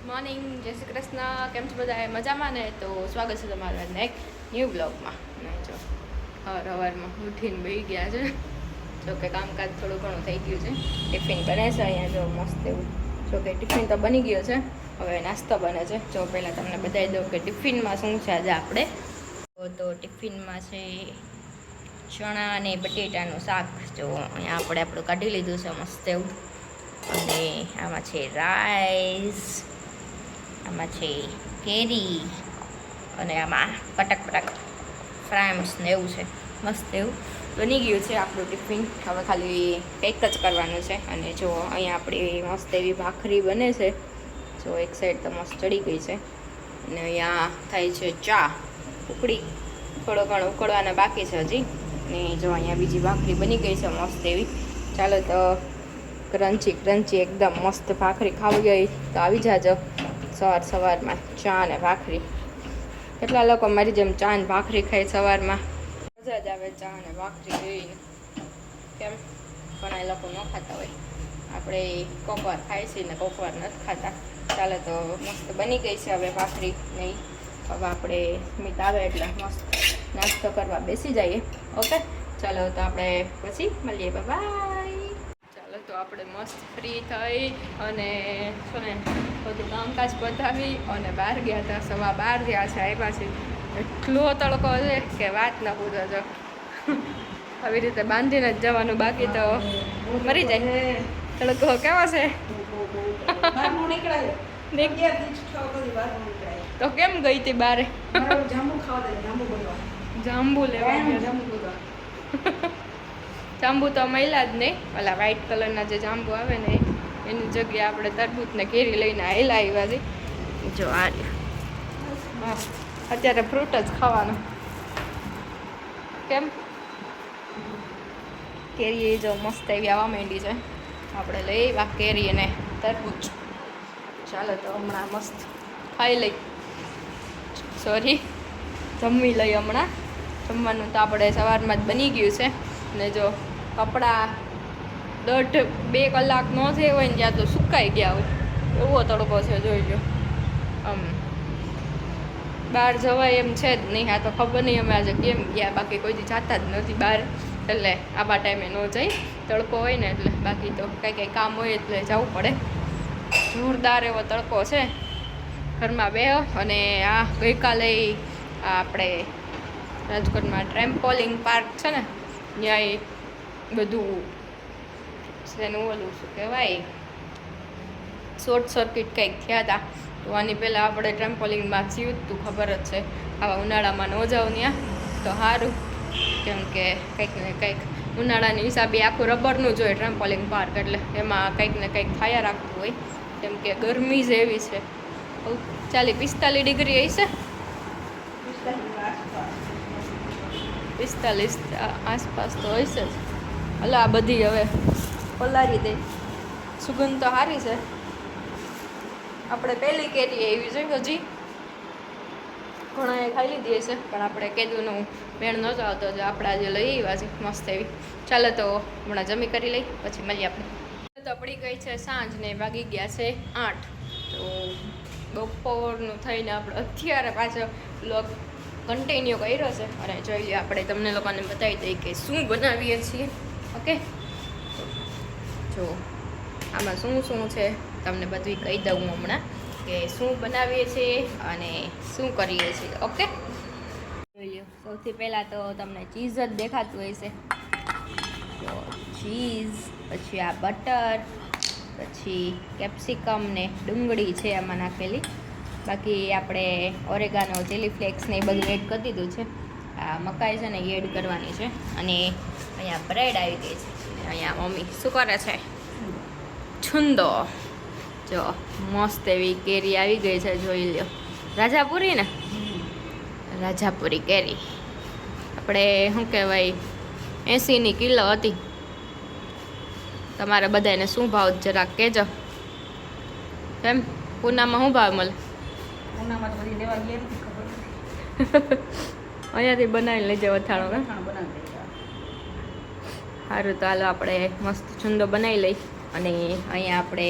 Morning, જય શ્રી કૃષ્ણ. કેમ છો બધા? મજામાં ને? તો સ્વાગત છે તમારું આજના એક ન્યૂ બ્લોગમાં. જો સવારમાં ઉઠીને બેસી ગયા છે. જો કે કામકાજ થોડું ઘણું થઈ ગયું છે. ટિફિન બને છે અહીંયા, જો મસ્ત એવું. જો કે ટિફિન તો બની ગયો છે, હવે નાસ્તો બને છે. જો પહેલાં તમને બતાવી દઉં કે ટિફિનમાં શું છે આજે આપણે. તો ટિફિનમાં છે ચણા અને બટેટાનું શાક. જો અહીંયા આપણું કાઢી લીધું છે મસ્ત એવું. અને આમાં છે રાઈસ, આમાં છે કેરી, અને આમાં પટક ફ્રામ્સ ને એવું છે. મસ્ત એવું બની ગયું છે આપણું ટિફિન. હવે ખાલી પેક જ કરવાનું છે. અને જો અહીંયા આપણી મસ્ત એવી ભાખરી બને છે. જો એક સાઈડ તો મસ્ત ચડી ગઈ છે. અને અહીંયા થાય છે ચા ઉકળી, થોડો ઘણો ઉકળવાના બાકી છે હજી. ને જો અહીંયા બીજી ભાખરી બની ગઈ છે મસ્ત એવી. ચાલો તો ક્રન્ચી એકદમ મસ્ત ભાખરી ખાવી ગઈ તો આવી જાજો સવારમાં ચા અને ભાખરી. કેટલા લોકો મારી જેમ ચા અને ભાખરી ખાય સવારમાં? મજા જ આવે ચા અને ભાખરી જોઈને. કેમ ઘણા લોકો ન ખાતા હોય, આપણે કોકવાર ખાય છે ને કોકવાર નથી ખાતા. ચાલો તો મસ્ત બની ગઈ છે હવે ભાખરી નહીં. હવે આપણે સ્મિત આવે એટલે મસ્ત નાસ્તો કરવા બેસી જઈએ. ઓકે, ચાલો તો આપણે પછી મળીએ. બાય. ચાલો તો આપણે મસ્ત ફ્રી થઈ અને શું ને બધું કામકાજ પતાવી અને બહાર ગયા હતા. 12:15 થયા છે, આવ્યા છે. એટલો તડકો છે કે વાત ન પૂછો. છો આવી રીતે બાંધીને જ જવાનું, બાકી તો મરી જાય. તડકો કેવો છે? તો કેમ ગઈ હતી બારે? જાંબુ લેવા ગયા. જાંબુ તો મળ્યા જ નહીં. ઓલા વ્હાઈટ કલરના જે જાંબુ આવે ને એની જગ્યાએ આપણે તરબૂચ ને કેરી લઈને આવેલા આવ્યા છે. જો આ અત્યારે ફ્રૂટ જ ખાવાનું. કેમ કેરી જો મસ્ત એવી આવવા માંડી છે. આપણે લઈ આવ્યા કેરી અને તરબૂચ. ચાલો તો હમણાં મસ્ત ખાઈ લઈ, જમી લઈ. હમણાં જમવાનું તો આપણે સવારમાં જ બની ગયું છે. ને જો કપડાં 1.5-2 કલાક ન થઈ હોય ને ત્યાં તો સુકાઈ ગયા હોય એવો તડકો છે. જોઈ લો, આમ બહાર જવાય એમ છે જ નહીં. આ તો ખબર નહીં અમે આજે કેમ ગયા, બાકી કોઈ દી જતા જ નથી બહાર. એટલે આવા ટાઈમે ન જાય, તડકો હોય ને એટલે. બાકી તો કંઈ કામ હોય એટલે જવું પડે. જોરદાર એવો તડકો છે. ઘરમાં બેહો. અને આ ગઈકાલે આપણે રાજકોટમાં ટ્રેમ્પોલિંગ પાર્ક છે ને, ત્યાં બધું શેનું ઓલું શું કહેવાય, શોર્ટ સર્કિટ કંઈક થયા હતા. તો આની પહેલાં આપણે ટ્રેમ્પોલિંગમાં થયું જ તું, ખબર જ છે. આવા ઉનાળામાં ન જાવ ત્યાં તો સારું, કેમ કે કંઈક ને કંઈક ઉનાળાની હિસાબે આખું રબરનું જ હોય ટ્રેમ્પોલિંગ પાર્ક. એટલે એમાં કંઈક ને કંઈક થયા રાખતું હોય, કેમ કે ગરમી જ એવી છે. 40-45 ડિગ્રી હશે, 45 આસપાસ તો હશે જ. હલો, આ બધી હવે પલારી દે. સુગંધ તો સારી છે. આપણે પહેલી કેરી એવી છે, હજી ઘણાએ ખાઈ લીધી હશે, પણ આપણે કેદુનું મેળ નહોતો આવતો. જો આપણે આજે લઈ આવ્યા છે મસ્ત એવી. ચાલો તો હમણાં જમી કરી લઈ, પછી મળીએ આપણે. તો પડી ગઈ છે સાંજ ને વાગી ગયા છે 8. તો બપોરનું થઈને આપણે અત્યારે પાછો બ્લોગ કન્ટિન્યુ કર્યો છે. અને જોઈ લઈએ આપણે તમને લોકોને બતાવી દઈએ કે શું બનાવીએ છીએ. ઓકે, જો આમાં શું છે તમને બધું કહી દઉં હમણાં, કે શું બનાવીએ છીએ અને શું કરીએ છીએ. ઓકે, જોઈ લો. સૌથી પહેલાં તો તમને ચીઝ જ દેખાતું હોય છે. તો ચીઝ, પછી આ બટર, પછી કેપ્સિકમ ને ડુંગળી છે આમાં નાખેલી. બાકી આપણે ઓરેગાનો, ચીલી ફ્લેક્સ ને એ બધું એડ કરી દીધું છે. આ મકાઈ છે ને એ એડ કરવાની છે. અને અહીંયા બ્રેડ આવી ગઈ છે. અહીંયા મમ્મી શું કરે છે? છુંદો. જો મસ્ત એવી કેરી આવી ગઈ છે, જોઈ લો. રાજાપુરી ને, રાજાપુરી કેરી આપણે શું કહેવાય 80ની કિલો હતી. તમારે બધાને શું ભાવ જરાક કહેજો. કેમ પૂનામાં શું ભાવ મળે? પૂનામાં તો બધી લેવા ગયા નથી, ખબર નથી. અહીંયાથી બનાવી લેજે અથાણો. સારું, તો હાલો આપણે મસ્ત છુંદો બનાવી લઈ. અને અહીંયા આપણે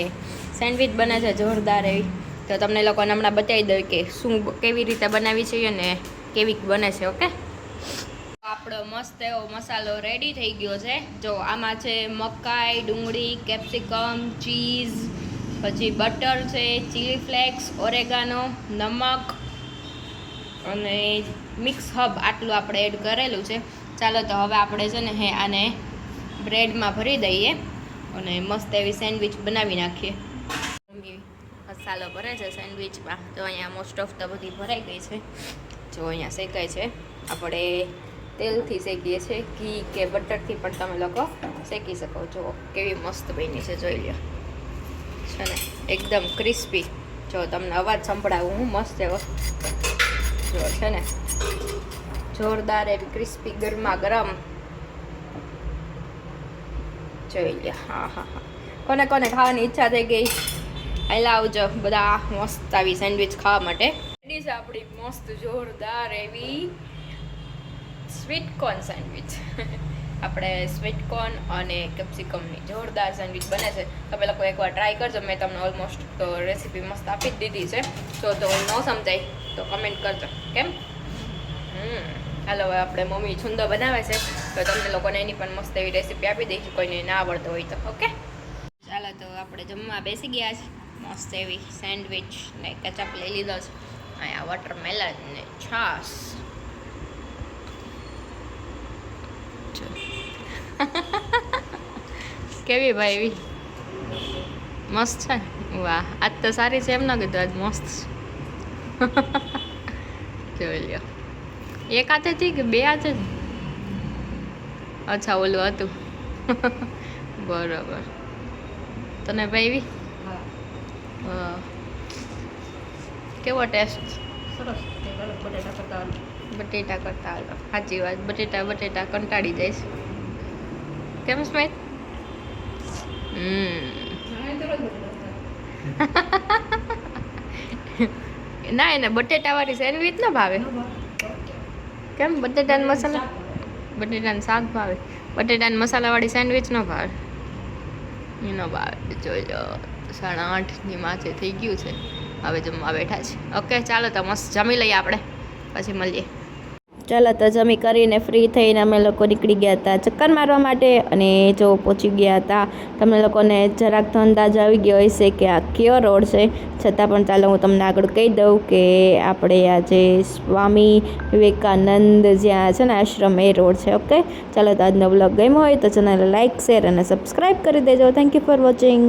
સેન્ડવિચ બને છે જોરદાર એવી. તો તમને લોકોને હમણાં બતાવી દઉં કે શું કેવી રીતે બનાવી છે અને કેવી બને છે. ઓકે, આપણો મસ્ત એવો મસાલો રેડી થઈ ગયો છે. જો આમાં છે મકાઈ, ડુંગળી, કેપ્સિકમ, ચીઝ, પછી બટર છે, ચીલી ફ્લેક્સ, ઓરેગાનો, નમક અને મિક્સ હબ, આટલું આપણે એડ કરેલું છે. ચાલો તો હવે આપણે છે ને આને બ્રેડમાં ભરી દઈએ અને મસ્ત એવી સેન્ડવિચ બનાવી નાખીએ. મમ્મી મસાલો ભરે છે સેન્ડવિચમાં. તો અહીંયા મોસ્ટ ઓફ તો બધી ભરાઈ ગઈ છે. જો અહીંયા શેકાય છે. આપણે તેલથી શેકીએ છીએ, ઘી કે બટરથી પણ તમે લોકો શેકી શકો છો. કેવી મસ્ત બની છે, જોઈ લો છે ને, એકદમ ક્રિસ્પી. જો તમને અવાજ સંભળાવું હું મસ્ત એવો, જો છે ને જોરદાર એવી ક્રિસ્પી ગરમા ગરમ. જોઈ લો. હા હા હા, કોને કોને ખાવાની ઈચ્છા થઈ ગઈ હાલ આવજો બધા મસ્ત આવી સેન્ડવિચ ખાવા માટે. રેડી છે આપણી મસ્ત જોરદાર એવી સ્વીટ કોર્ન સેન્ડવિચ. આપણે સ્વીટ કોર્ન અને કેપ્સિકમની જોરદાર સેન્ડવિચ બને છે. તમે લોકો એકવાર ટ્રાય કરજો. મેં તમને ઓલમોસ્ટ તો રેસીપી મસ્ત આપી જ દીધી છે. તો ન સમજાય તો કમેન્ટ કરજો કેમ. હાલો, હવે આપણે મમ્મી છુંદો બનાવે છે તો તમને લોકોને એની પણ મસ્ત એવી રેસીપી આપી દઈશું, કોઈને ના આવડતો હોય તો. ઓકે, ચાલો તો આપણે જમવા બેસી ગયા છે. મસ્ત એવી સેન્ડવિચ ને કેચઅપ લઈ લીધો છે. અહીંયા વોટરમેલન ને છાશ. કેવી ભાઈ એવી મસ્ત છે. વાહ, આજ તો સારી છે એમ ના કીધું, આજ મસ્ત છે. જોઈ લ્યો. એક હાથેથી કે બે હાથે? અચ્છા, ઓલું હતું. બરોબર. તને ભાઈ કેવો ટેસ્ટ? સરસ. બટેટા કરતા બટેટા કરતા હાલો. સાચી વાત, બટેટા કંટાળી જાય છે. કેમ સ્મિત? ના, એને બટેટાવાળી સેન્ડવિચ ના ભાવે. કેમ? બટેટાના મસાલા, બટેટાનું શાક ભાવે, બટેટાના મસાલાવાળી સેન્ડવિચ ન ભાવે. એ ન ભાવે. જોઈ લો, 8:30 માથે થઈ ગયું છે. હવે જમવા બેઠા છે. ઓકે, ચાલો તો મસ્ત જમી લઈએ આપણે, પછી મળીએ. ચાલો તો જમી કરીને ફ્રી થઈને અમે લોકો નીકળી ગયા હતા ચક્કર મારવા માટે. અને જો પહોંચી ગયા હતા. તમને લોકોને જરાક તો અંદાજ આવી ગયો હશે કે આ કયો રોડ છે. છતાં પણ ચાલો હું તમને આગળ કહી દઉં કે આપણે આજે સ્વામી વિવેકાનંદ જ્યાં છે ને આશ્રમ, એ રોડ છે. ઓકે, ચાલો તો આજનો બ્લોગ ગમ્યો હોય તો ચેનલને લાઇક, શેર અને સબસ્ક્રાઈબ કરી દેજો. Thank you for watching.